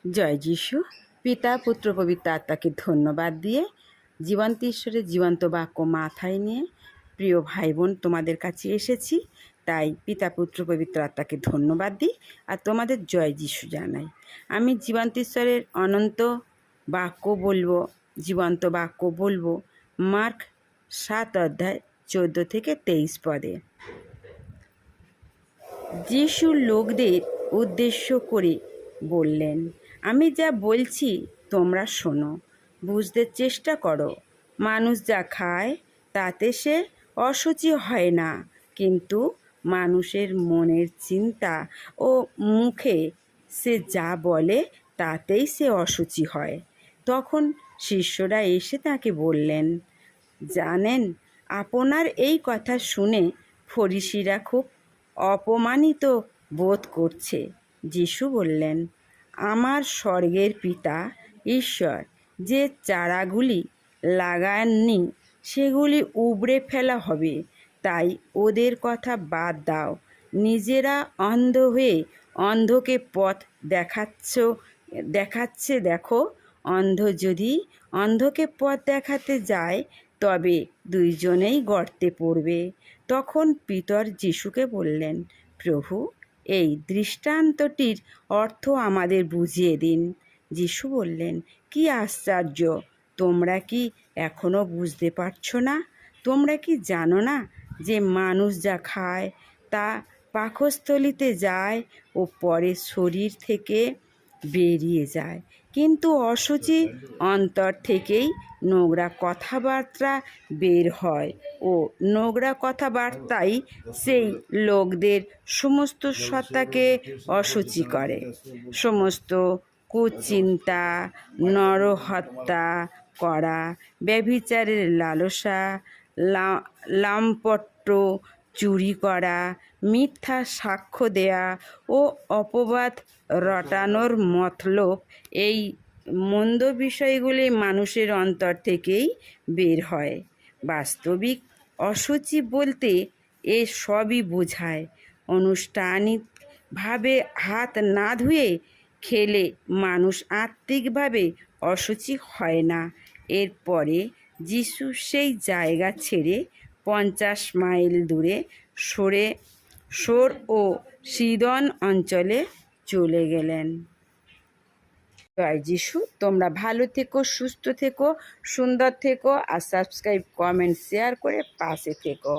জয় যিশু। পিতা পুত্র পবিত্র আত্মাকে ধন্যবাদ দিয়ে জীবন্ত ঈশ্বরের জীবন্ত বাক্য মাথায় নিয়ে প্রিয় ভাই বোন তোমাদের কাছে এসেছি। তাই পিতা পুত্র পবিত্র আত্মাকে ধন্যবাদ দিই আর তোমাদের জয় যিশু জানাই। আমি জীবন্ত ঈশ্বরের অনন্ত বাক্য বলবো, জীবন্ত বাক্য বলবো মার্ক 7:14-23 পদে। যিশু লোকদের উদ্দেশ্য করে বললেন, আমি যা বলছি তোমরা শোনো, বুঝতে চেষ্টা করো। মানুষ যা খায় তাতে সে অশুচি হয় না, কিন্তু মানুষের মনের চিন্তা ও মুখে সে যা বলে তাতেই সে অশুচি হয়। তখন শিষ্যরা এসে তাকে বললেন, জানেন, আপনার এই কথা শুনে ফরিসিরা খুব অপমানিত বোধ করছে। যিশু বললেন, আমার স্বর্গের পিতা ঈশ্বর যে চারাগুলি লাগাননি সেগুলি উবড়ে ফেলা হবে, তাই ওদের কথা বাদ দাও। নিজেরা অন্ধ হয়ে অন্ধকে পথ দেখাচ্ছে। দেখো, অন্ধ যদি অন্ধকে পথ দেখাতে যায় তবে দুইজনেই গর্তে পড়বে। তখন পিতর যিশুকে বললেন, প্রভু, এই দৃষ্টান্তটির অর্থ আমাদের বুঝিয়ে দিন। যিশু বললেন, কি আশ্চর্য, তোমরা কি এখনো বুঝতে পারছো না? তোমরা কি জানো না যে মানুষ যা খায় তা পাকস্থলিতে যায় ও পরে শরীর থেকে বেরিয়ে যায়, কিন্তু অশুচি অন্তর থেকেই নোংরা কথাবার্তা বের হয়, ও নোংরা কথাবার্তাই সেই লোকদের সমস্ত সত্তাকে অশুচি করে। সমস্ত কুচিন্তা, নরহত্যা করা, ব্যভিচারের লালসা, লাম্পট্য, চুরি করা, মিথ্যা সাক্ষ্য দেয়া ও অপবাদ রটানোর মতলব, এই মন্দ বিষয়গুলি মানুষের অন্তর থেকেই বের হয়। বাস্তবিক অশুচি বলতে এ সবই বোঝায়। আনুষ্ঠানিকভাবে হাত না ধুয়ে খেলে মানুষ আত্মিকভাবে অশুচি হয় না। এরপরে যিশু সেই জায়গা ছেড়ে 50 মাইল দূরে সোর ও সিদন অঞ্চলে চলে গেলেন। জয় যিশু। তোমরা ভালো থেকো, সুস্থ থেকো, সুন্দর থেকো আর সাবস্ক্রাইব, কমেন্ট, শেয়ার করে পাশে থেকো।